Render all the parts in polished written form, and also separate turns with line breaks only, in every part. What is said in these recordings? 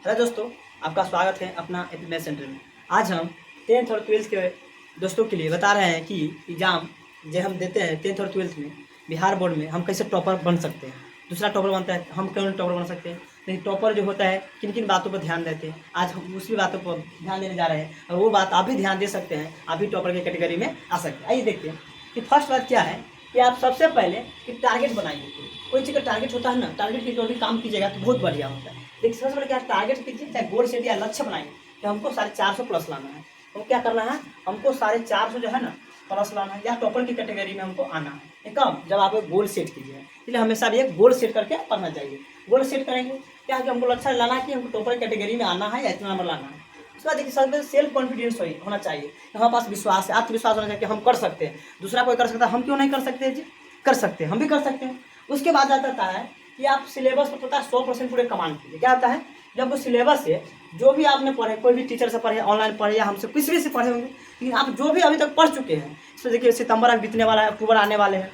Hello दोस्तों, आपका स्वागत है अपना एपीमेस सेंटर में। आज हम 10th और 12th के दोस्तों के लिए बता रहे हैं कि एग्ज़ाम जो हम देते हैं 10th और 12th में बिहार बोर्ड में हम कैसे टॉपर बन सकते हैं। दूसरा टॉपर बनता है, हम कौन टॉपर बन सकते हैं, लेकिन टॉपर जो होता है किन किन बातों पर ध्यान देते हैं, आज हम उसी बातों पर ध्यान देने जा रहे हैं और वो बात आप भी ध्यान दे सकते हैं, आप भी टॉपर की कैटेगरी में आ सकते हैं। आइए देखते हैं कि फर्स्ट बात क्या है कि आप सबसे पहले एक टारगेट बनाइए। कोई चीज़ का टारगेट होता है ना, टारगेट की भी काम कीजिएगा तो बहुत बढ़िया होता है। देखिए सबसे पहले क्या टारगेट कीजिए, चाहे गोल सेट या लक्ष्य बनाइए कि हमको 450 प्लस लाना है। तो क्या करना है, हमको 450 जो है ना प्लस लाना है या टॉपर की कैटेगरी में हमको आना है। ये कब, जब आप एक गोल सेट कीजिए। इसलिए हमेशा भी एक गोल सेट करके पढ़ना चाहिए। गोल सेट करेंगे क्या कि हमको लक्ष्य लाना है कि हमको टॉपर कैटेगरी में आना है या इतना नंबर लाना है। उसके बाद देखिए सबसे सेल्फ कॉन्फिडेंस होना चाहिए, हमारे पास विश्वास है, आत्मविश्वास होना चाहिए कि हम कर सकते हैं। दूसरा कोई कर सकता है, हम क्यों नहीं कर सकते जी, कर सकते हैं, हम भी कर सकते हैं। उसके बाद आता है कि आप सिलेबस पर पता है 100% पूरे कमांड कीजिए। क्या होता है, जब वो सिलेबस है जो भी आपने पढ़े, कोई भी टीचर से पढ़े, ऑनलाइन पढ़े या हमसे किसी भी से पढ़े होंगे, लेकिन आप जो भी अभी तक पढ़ चुके हैं, इसमें देखिए सितंबर अभी बीतने वाला है, अक्टूबर आने वाले हैं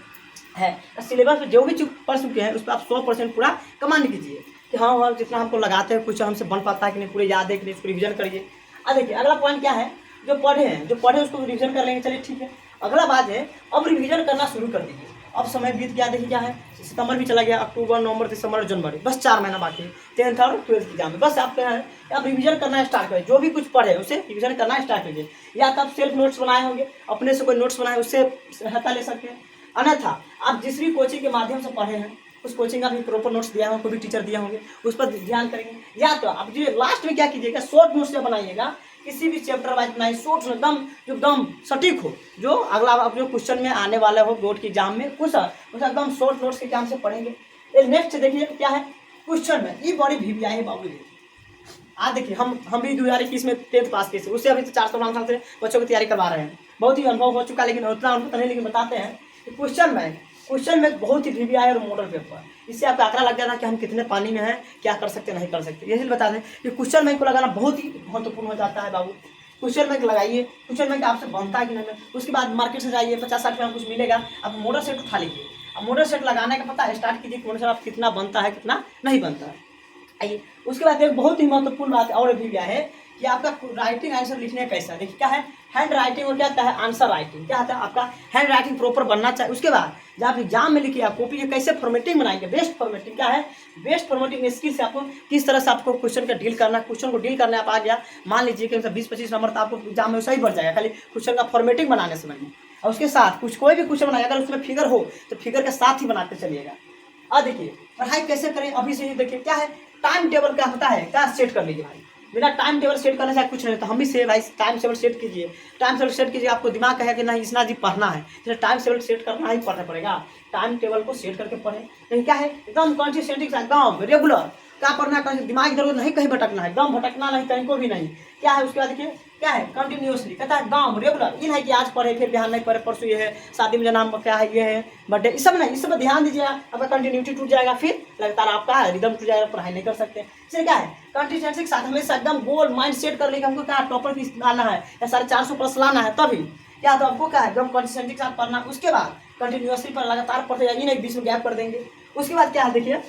है सिलेबस में जो भी चीज़ पढ़ चुके हैं उस पर आप 100% पूरा कमांड कीजिए कि हाँ जितना हमको लगाते हैं कुछ हमसे बन पाता है कि नहीं, पूरे याद है कि नहीं, उसको रिविजन करिए। अब देखिए अगला पॉइंट क्या है, जो पढ़े हैं जो पढ़े उसको रिविजन कर लेंगे, चलिए ठीक है। अगला बात है अब रिविजन करना शुरू कर दीजिए। अब समय बीत गया, देखिए क्या है, सितंबर भी चला गया, अक्टूबर नवंबर दिसंबर जनवरी, बस 4 महीना बाकी है 10th और 12th एग्जाम में। बस आप क्या है, आप रिवीजन करना स्टार्ट करें, जो भी कुछ पढ़े उसे रिवीजन करना स्टार्ट कीजिए। या तो आप सेल्फ नोट्स बनाए होंगे, अपने से कोई नोट्स बनाए उससे सहायता ले सकते हैं। अन्यथा आप जिस भी कोचिंग के माध्यम से पढ़े हैं उस कोचिंग का भी प्रॉपर नोट्स दिया होगा, कोई भी टीचर दिया होंगे उस पर ध्यान करेंगे। या तो आप जो लास्ट में क्या कीजिएगा, शॉर्ट नोट्स जो बनाइएगा, किसी भी चैप्टर वाइज बनाइए, शॉर्ट एकदम जो एकदम सटीक हो, जो अगला आप जो क्वेश्चन में आने वाला हो बोर्ड के एग्जाम में कुछ एकदम शॉर्ट नोट्स के एग्जाम से पढ़ेंगे। नेक्स्ट देखिए क्या है, क्वेश्चन में ये बड़ी भी आई है बाबू जी। आज देखिए हम भी 2021 में 10th पास किए थे, उससे अभी तो 400 साल से बच्चों की तैयारी करवा रहे हैं। बहुत ही अनुभव हो चुका, लेकिन उतना अनुभव नहीं, लेकिन बताते हैं कि क्वेश्चन में बहुत ही वीवीआई और मॉडल पेपर, इससे आपका आंकड़ा लग जाना कि हम कितने पानी में हैं, क्या कर सकते नहीं कर सकते। यही बता दें कि क्वेश्चन बैंक को लगाना बहुत ही महत्वपूर्ण हो जाता है बाबू। क्वेश्चन बैंक लगाइए, क्वेश्चन बैंक आपसे बनता है कि नहीं। उसके बाद मार्केट से जाइए, 50-60 में कुछ मिलेगा, आप मॉडल सेट उठा लीजिए। अब मॉडल सेट लगाने का पता स्टार्ट कीजिए, मॉडल सेट आप कितना बनता है कितना नहीं बनता है। आइए उसके बाद एक बहुत ही महत्वपूर्ण बात और भी क्या है कि आपका राइटिंग आंसर लिखने कैसा, देखिए क्या है हैंड राइटिंग और क्या होता है आंसर राइटिंग। क्या होता है, आपका हैंड राइटिंग प्रॉपर बनना चाहिए। उसके बाद जब आप एग्जाम में लिखिए, आप कॉपी के कैसे फॉर्मेटिंग बनाएंगे, बेस्ट फॉर्मेटिंग क्या है, बेस्ट फॉर्मेटिंग स्किल से आपको किस तरह से आपको क्वेश्चन का डील करना, क्वेश्चन को डील करने आप आ गया, मान लीजिए कि 20-25 नंबर तो आपको एग्जाम में सही बढ़ जाएगा खाली क्वेश्चन का फॉर्मेटिंग बनाने समय में। और उसके साथ कोई भी क्वेश्चन बनाए, अगर उसमें फिगर हो तो फिगर के साथ ही बनाते चलिएगा। अब देखिए पढ़ाई कैसे करें, अभी से ही देखिए क्या है, टाइम टेबल क्या होता है, क्या सेट कर लीजिए भाई। बिना टाइम टेबल सेट करने से कुछ नहीं होता। हम भी से भाई टाइम टेबल सेट कीजिए, टाइम टेबल सेट कीजिए। आपको दिमाग कहे कि नहीं इसना जी पढ़ना है, इसलिए टाइम टेबल सेट करना ही पढ़ना पड़ेगा। टाइम टेबल को सेट करके पढ़ें, नहीं क्या है एकदम कंसिस्टेंट एकदम रेगुलर क्या पढ़ना है, दिमाग इधर उधर नहीं कहीं भटकना है, एकदम भटकना नहीं कहीं को भी नहीं। क्या है उसके बाद देखिए क्या है कंटिन्यूसली, कहता है एकदम रेगुलर। ये नहीं कि आज पढ़े फिर बिहान नहीं पढ़े, परसों ये है, शादी में जाना क्या है, ये है बर्थडे, इस सब नहीं, इस सब ध्यान दीजिएगा। आपका कंटिन्यूटी टूट जाएगा, फिर लगातार आपका रिदम टूट जाएगा, पढ़ाई नहीं कर सकते। इसलिए क्या है कंसिस्टेंसी के साथ हमेशा एकदम गोल माइंड सेट कर लेंगे, हमको क्या टॉपर भी लाना है या 450 प्लस लाना है, तभी क्या तो आपको क्या है एकदम कंसिस्टेंसी के साथ पढ़ना। उसके बाद कंटिन्यूसली पर लगातार पढ़ते जाइए, नहीं बीच में गैप कर देंगे। उसके बाद क्या है देखिए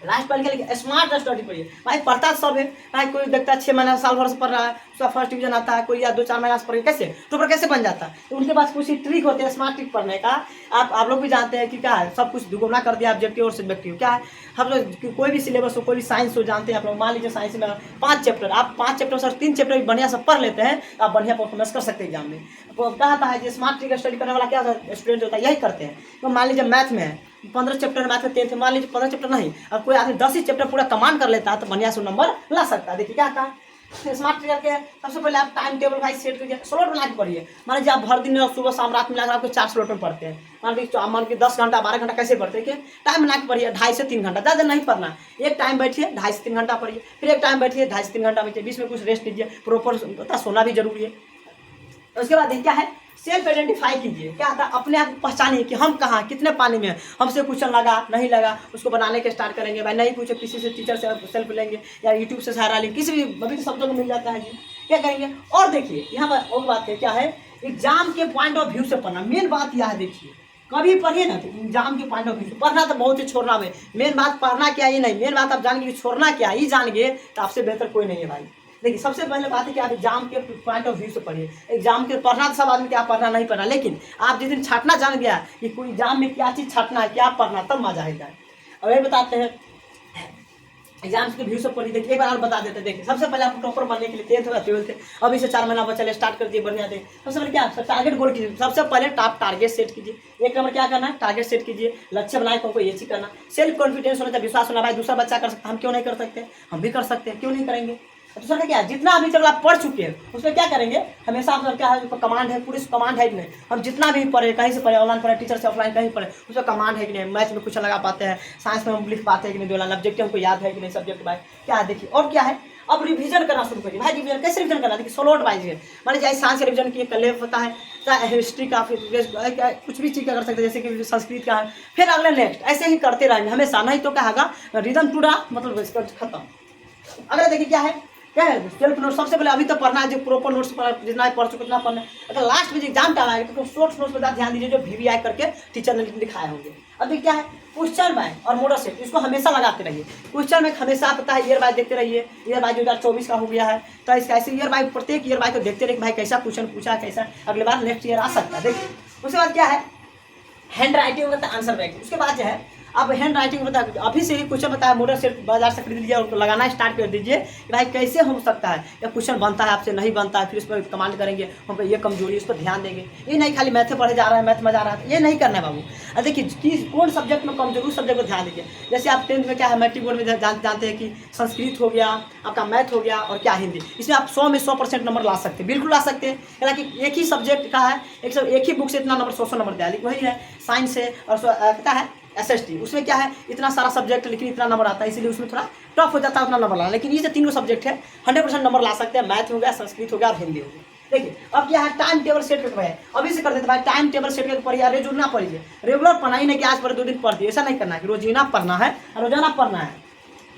लास्ट पढ़ के स्मार्ट स्टडी पढ़िए भाई। पढ़ता सब है भाई, कोई देखता है 6 महीना साल भर से पढ़ रहा है, उसका फर्स्ट डिवीजन आता है, कोई या 2-4 महीना से पढ़ के कैसे टॉपर कैसे बन जाता है। तो उनके पास कुछ ट्रिक होते हैं स्मार्ट ट्रिक पढ़ने का। आप लोग भी जानते हैं कि क्या है सब कुछ दुगुना कर दिया ऑब्जेक्टिव और सब्जेक्टिव। क्या है हम लोग कोई भी सिलेबस हो, कोई भी साइंस हो, जानते हैं आप लोग। मान लीजिए साइंस में 5 चैप्टर, आप 5 चैप्टर सर 3 चैप्टर भी बढ़िया से पढ़ लेते हैं, आप बढ़िया परफॉर्मेंस कर सकते हैं एग्जाम में। तो कहा है स्मार्ट ट्रिक स्टडी करने वाला क्या स्टूडेंट होता है यही करते हैं। तो मान लीजिए मैथ में है 15 चैप्टर, मैथ में 10th, मान लीजिए 15 चैप्टर नहीं, अब कोई आदमी 10 ही चैप्टर पूरा कमांड कर लेता है तो बढ़िया से नंबर ला सकता है। देखिए क्या था स्मार्ट ट्रिक के सबसे पहले आप टाइम टेबल भाई सेट कीजिए, स्लॉट बना के पढ़िए। मान लीजिए आप हर दिन सुबह शाम रात मिलाकर आपको 4 स्लॉट में पढ़ते हैं, मान के 10 घंटा 12 घंटा कैसे पढ़ते हैं, टाइम बना के पढ़िए 2.5 से 3 घंटा, ज़्यादा नहीं पढ़ना। एक टाइम बैठिए 2.5 से 3 घंटा पढ़िए, फिर एक टाइम बैठिए 2.5 से 3 घंटा बैठिए, बीच में कुछ रेस्ट लीजिए, प्रॉपर सोना भी जरूरी है। उसके बाद क्या है सेल्फ आइडेंटिफाई कीजिए। क्या आता है अपने आप को पहचानिए कि हम कहाँ कितने पानी में हैं, हमसे क्वेश्चन लगा नहीं लगा उसको बनाने के स्टार्ट करेंगे भाई। नहीं पूछे किसी से टीचर से सेल्फ लेंगे या यूट्यूब से सहारा लेंगे, किसी भी अभी तो शब्दों को मिल जाता है जी, क्या करेंगे। और देखिए यहाँ पर और बात है क्या है एग्जाम के पॉइंट ऑफ व्यू से पढ़ना, मेन बात यह है देखिए कभी पढ़िए ना तो एग्जाम के पॉइंट ऑफ व्यू से पढ़ना तो बहुत ही छोड़ना है। मेन बात पढ़ना क्या ये नहीं, मेन बात आप जान के छोड़ना क्या ही जान गए तो आपसे बेहतर कोई नहीं है भाई। देखिए सबसे पहले बात है कि आप एग्जाम के पॉइंट ऑफ व्यू से पढ़िए। एग्जाम के पढ़ना तो सब आदमी क्या पढ़ना नहीं पढ़ना, लेकिन आप जिस दिन छाटना जान गया कि कोई एग्जाम में क्या चीज़ छाटना है, क्या पढ़ना, तब मजा आएगा। और ये बताते हैं एग्जाम्स के व्यू से पढ़िए। देखिए एक बार और बता देते हैं। देखिए सबसे पहले आपको टॉपर बनने के लिए 10th या 12th अभी से 4 महीना बचा स्टार्ट कर दिए, बढ़िया थे। सबसे पहले क्या टारगेट गोल कीजिए। सबसे पहले टारगेट सेट कीजिए। एक नंबर क्या करना है, टारगेट सेट कीजिए, लक्ष्य बनाए को ये चीज करना। सेल्फ कॉन्फिडेंस होना चाहिए, विश्वास होना। भाई दूसरा बच्चा कर सकता है, हम क्यों नहीं कर सकते, हम भी कर सकते हैं, क्यों नहीं करेंगे। दूसरा क्या है, जितना अभी तक आप पढ़ चुके हैं उसमें क्या करेंगे, हमेशा आप क्या है, कमांड है, पूरी कमांड है कि नहीं। हम जितना भी पढ़े, कहीं से पढ़े, ऑनलाइन पढ़े, टीचर से ऑफलाइन कहीं पढ़े, उसमें कमांड है कि नहीं। मैथ में कुछ लगा पाते हैं, साइंस में हम लिख पाते हैं कि नहीं, 2 लाइन ऑब्जेक्टिव हमको याद है कि नहीं, सब्जेक्ट भाई क्या है। देखिए और क्या है, अब रिवीजन करना शुरू करिए। भाई रिवीजन कैसे रिवीजन करना, देखिए स्लॉट वाइज है। मान लीजिए साइंस का रिवीजन किए, कल होता है चाहे हिस्ट्री का, फिर कुछ भी चीज़ का कर सकते हैं, जैसे कि संस्कृत का है, फिर अगले नेक्स्ट, ऐसे ही करते रहेंगे हमेशा। नहीं तो क्या होगा, रिदम टूटा मतलब खत्म। अगर देखिए क्या है सेल्फ नोट। सबसे पहले अभी तो पढ़ना है, जो प्रॉपर नोट्स जितना पढ़ चुके उतना पढ़ना है। अगर लास्ट में एग्जाम टाइम आएगा तो शॉर्ट नोट्स पर ध्यान दीजिए, जो VVI करके टीचर ने दिखाए होंगे। अभी क्या है, क्वेश्चन बैंक और मॉडल सेट, इसको हमेशा लगाते रहिए। क्वेश्चन बैंक हमेशा पता है, ईयर बाय देखते रहिए। ईयर बाय 2024 का हो गया है तो इसका ऐसे ईयर बाय, प्रत्येक ईयर बाय को देखते रहिए भाई कैसा क्वेश्चन पूछा, कैसा अगले बार नेक्स्ट ईयर आ सकता है। देखिए उसके बाद क्या है, हैंड राइटिंग होता है, आंसर राइटिंग। उसके बाद जो है अब हैंड राइटिंग बता, अभी से ही क्वेश्चन बताया, मॉडल सेट बाजार से खरीद लीजिए और उनको लगाना स्टार्ट कर दीजिए कि भाई कैसे हो सकता है, या क्वेश्चन बनता है आपसे नहीं बनता है, फिर उस पर कमांड करेंगे, हम ये कमजोरी, उस पर ध्यान देंगे। ये नहीं खाली मैथ पढ़े जा रहा है, मैथ मजा आ रहा है, ये नहीं करना है बाबू। और देखिए कि कौन सब्जेक्ट में कमजोरी, उस सब्जेक्ट पर ध्यान दीजिए। जैसे आप 10th में क्या है, मैट्रिक बोर्ड में जानते हैं कि संस्कृत हो गया, आपका मैथ हो गया और क्या हिंदी, इसमें आप 100 में 100% नंबर ला सकते हैं, बिल्कुल ला सकते हैं। हालांकि एक ही सब्जेक्ट का है, एक ही बुक से इतना नंबर 100 नंबर दिया, लेकिन वही है साइंस है और क्या है SST, उसमें क्या है इतना सारा सब्जेक्ट लेकिन इतना नंबर आता है, इसीलिए उसमें थोड़ा टफ हो जाता है उतना नंबर लाना। लेकिन ये जो 3 सब्जेक्ट है 100% नंबर ला सकते हैं, मैथ हो गया, संस्कृत हो गया और हिंदी हो गया। देखिए अब क्या है, टाइम टेबल सेट करके है, अभी से कर देते भाई, टाइम टेबल सेट करके पढ़िए। रोजाना पढ़िए, रेगुलर पढ़ना ही नहीं कि आज पढ़े 2 दिन पढ़ दिए, ऐसा नहीं करना है कि रोजाना पढ़ना है, रोजाना पढ़ना है।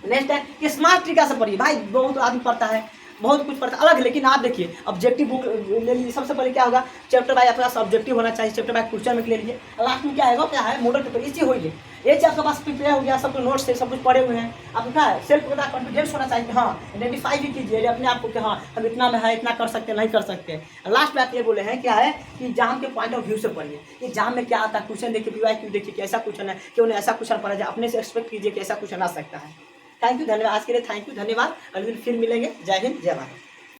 नेक्स्ट है कि स्मार्ट तरीका से पढ़िए। भाई बहुत आदमी पढ़ता है, बहुत कुछ पढ़ता अलग, लेकिन आप देखिए ऑब्जेक्टिव बुक ले लीजिए। सबसे पहले क्या होगा, चैप्टर बाय अपना ऑब्जेक्टिव होना चाहिए, चैप्टर बाय क्वेश्चन में ले लीजिए। लास्ट में क्या है, क्या है मॉडल पेपर, इसी हो गई ये चीज आपके पास प्रिपेयर हो गया, सब कुछ नोट्स से सब कुछ पढ़े हुए हैं। आपको क्या है, सेल्फ का कॉन्फिडेंस होना चाहिए कि हाँ आइडेंटिफाई भी कीजिए अपने आप को कि हाँ हम इतना में है, इतना कर सकते हैं, नहीं कर सकते। लास्ट में आप ये बोले हैं क्या है कि एग्जाम के पॉइंट ऑफ व्यू से पढ़िए। एग्जाम में क्या आता है, क्वेश्चन देखिए, VVI देखिए कि ऐसा क्वेश्चन है, क्यों नहीं ऐसा क्वेश्चन पढ़ा जाए, अपने से एक्सपेक्ट कीजिए कि ऐसा क्वेश्चन आ सकता है। थैंक यू, धन्यवाद। आज के लिए थैंक यू, धन्यवाद। अगले दिन फिर मिलेंगे। जय हिंद, जय भारत।